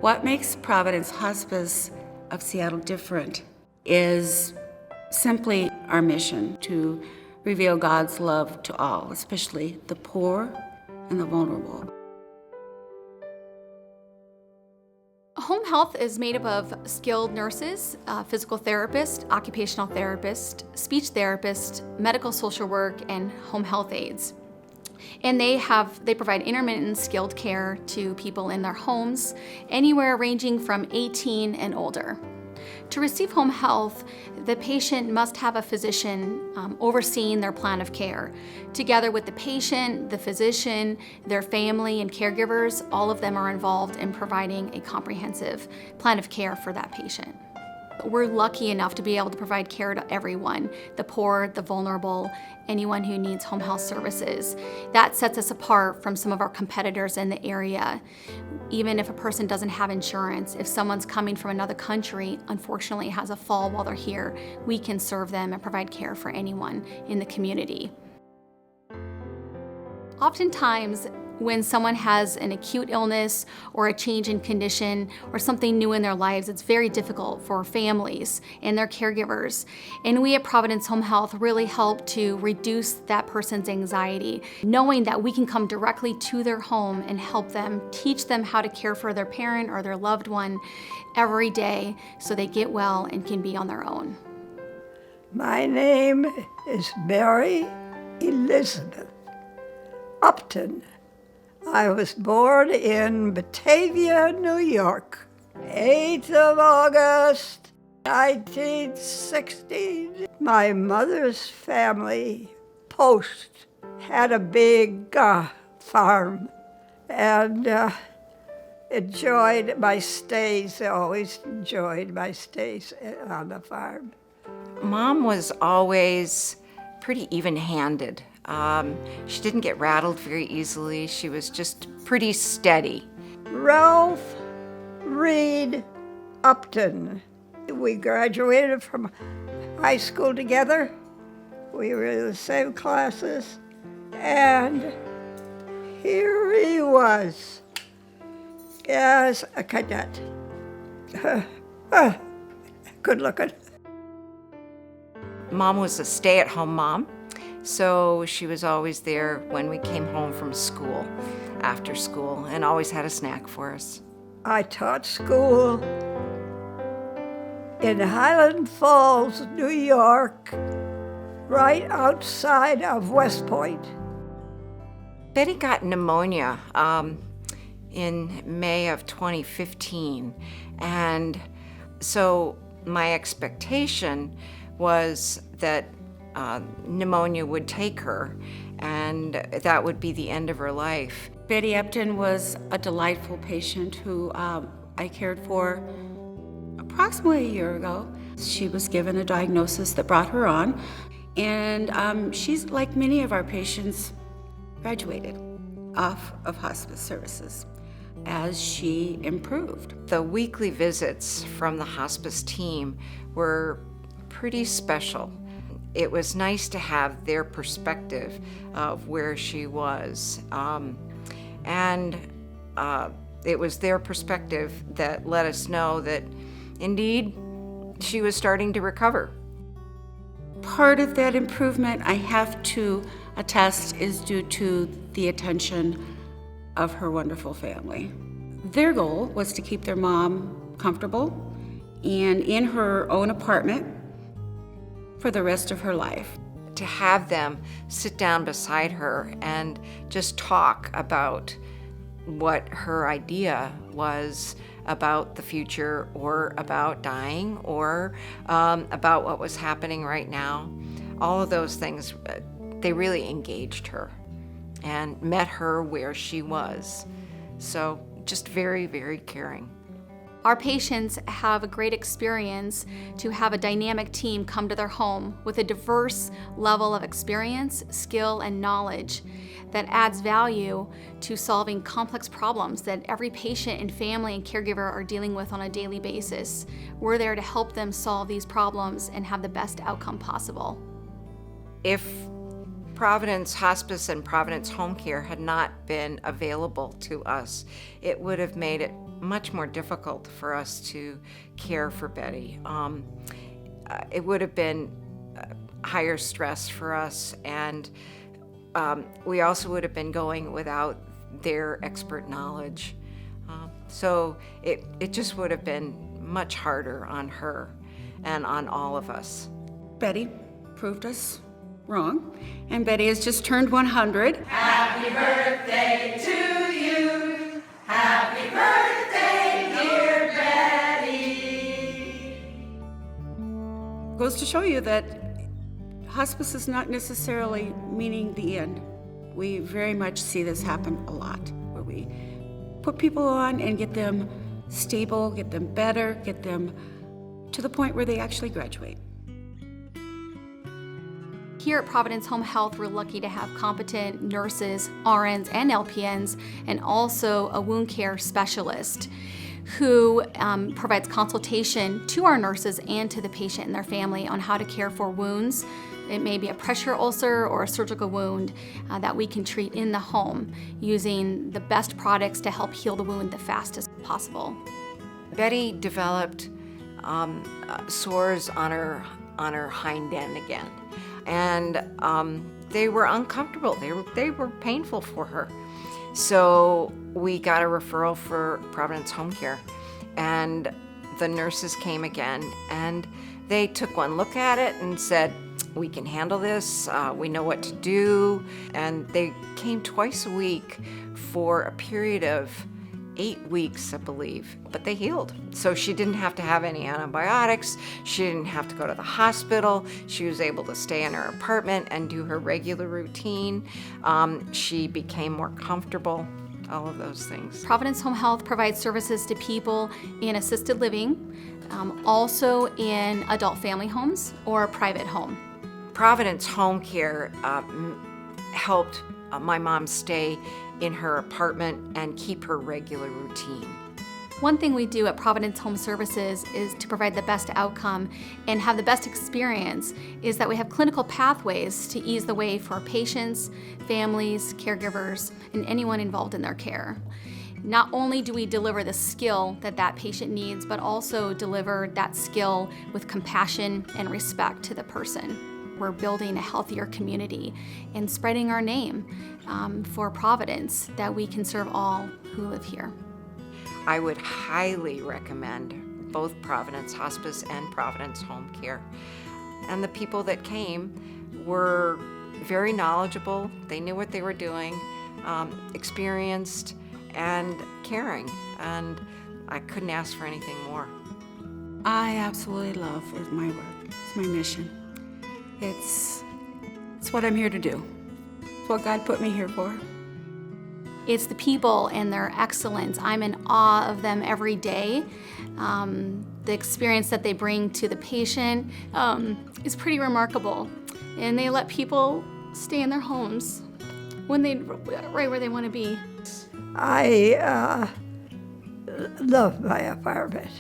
What makes Providence Hospice of Seattle different is simply our mission to reveal God's love to all, especially the poor and the vulnerable. Home health is made up of skilled nurses, physical therapist, occupational therapist, speech therapist, medical social work, and home health aides. And they provide intermittent skilled care to people in their homes, anywhere ranging from 18 and older. To receive home health, the patient must have a physician overseeing their plan of care. Together with the patient, the physician, their family, and caregivers, all of them are involved in providing a comprehensive plan of care for that patient. We're lucky enough to be able to provide care to everyone, the poor, the vulnerable, anyone who needs home health services. That sets us apart from some of our competitors in the area. Even if a person doesn't have insurance, if someone's coming from another country, unfortunately has a fall while they're here, we can serve them and provide care for anyone in the community. Oftentimes, when someone has an acute illness or a change in condition or something new in their lives, it's very difficult for families and their caregivers. And we at Providence Home Health really help to reduce that person's anxiety, knowing that we can come directly to their home and help them, teach them how to care for their parent or their loved one every day so they get well and can be on their own. My name is Mary Elizabeth Upton. I was born in Batavia, New York, 8th of August, 1916. My mother's family, Post, had a big farm and enjoyed my stays. They always enjoyed my stays on the farm. Mom was always pretty even-handed. She didn't get rattled very easily. She was just pretty steady. Ralph Reed Upton. We graduated from high school together. We were in the same classes. And here he was as a cadet. Good looking. Mom was a stay-at-home mom. So she was always there when we came home from school, after school, and always had a snack for us. I taught school in Highland Falls, New York, right outside of West Point. Betty got pneumonia in May of 2015, and so my expectation was that pneumonia would take her, and that would be the end of her life. Betty Upton was a delightful patient who I cared for approximately a year ago. She was given a diagnosis that brought her on, and she's, like many of our patients, graduated off of hospice services as she improved. The weekly visits from the hospice team were pretty special. It was nice to have their perspective of where she was. It was their perspective that let us know that indeed she was starting to recover. Part of that improvement, I have to attest, is due to the attention of her wonderful family. Their goal was to keep their mom comfortable and in her own apartment for the rest of her life. To have them sit down beside her and just talk about what her idea was about the future, or about dying, or about what was happening right now. All of those things, they really engaged her and met her where she was. So just very, very caring. Our patients have a great experience to have a dynamic team come to their home with a diverse level of experience, skill, and knowledge that adds value to solving complex problems that every patient and family and caregiver are dealing with on a daily basis. We're there to help them solve these problems and have the best outcome possible. If Providence Hospice and Providence Home Care had not been available to us, it would have made it much more difficult for us to care for Betty. It would have been higher stress for us, and we also would have been going without their expert knowledge. So it just would have been much harder on her and on all of us. Betty proved us wrong, and Betty has just turned 100. Happy birthday to you. Happy birthday, dear Betty. Goes to show you that hospice is not necessarily meaning the end. We very much see this happen a lot, where we put people on and get them stable, get them better, get them to the point where they actually graduate. Here at Providence Home Health, we're lucky to have competent nurses, RNs, and LPNs, and also a wound care specialist who provides consultation to our nurses and to the patient and their family on how to care for wounds. It may be a pressure ulcer or a surgical wound that we can treat in the home using the best products to help heal the wound the fastest possible. Betty developed sores on her hind end again, and they were uncomfortable. They were painful for her. So we got a referral for Providence Home Care, and the nurses came again, and they took one look at it and said, "We can handle this, we know what to do." And they came twice a week for a period of 8 weeks, I believe, but they healed. So she didn't have to have any antibiotics, she didn't have to go to the hospital, she was able to stay in her apartment and do her regular routine. She became more comfortable, all of those things. Providence Home Health provides services to people in assisted living, also in adult family homes or a private home. Providence Home Care helped my mom stay in her apartment and keep her regular routine. One thing we do at Providence Home Services is to provide the best outcome and have the best experience is that we have clinical pathways to ease the way for patients, families, caregivers, and anyone involved in their care. Not only do we deliver the skill that that patient needs, but also deliver that skill with compassion and respect to the person. We're building a healthier community and spreading our name for Providence, that we can serve all who live here. I would highly recommend both Providence Hospice and Providence Home Care. And the people that came were very knowledgeable, they knew what they were doing, experienced and caring, and I couldn't ask for anything more. I absolutely love my work. It's my mission. It's what I'm here to do. It's what God put me here for. It's the people and their excellence. I'm in awe of them every day. The experience that they bring to the patient is pretty remarkable. And they let people stay in their homes right where they want to be. I love my apartment.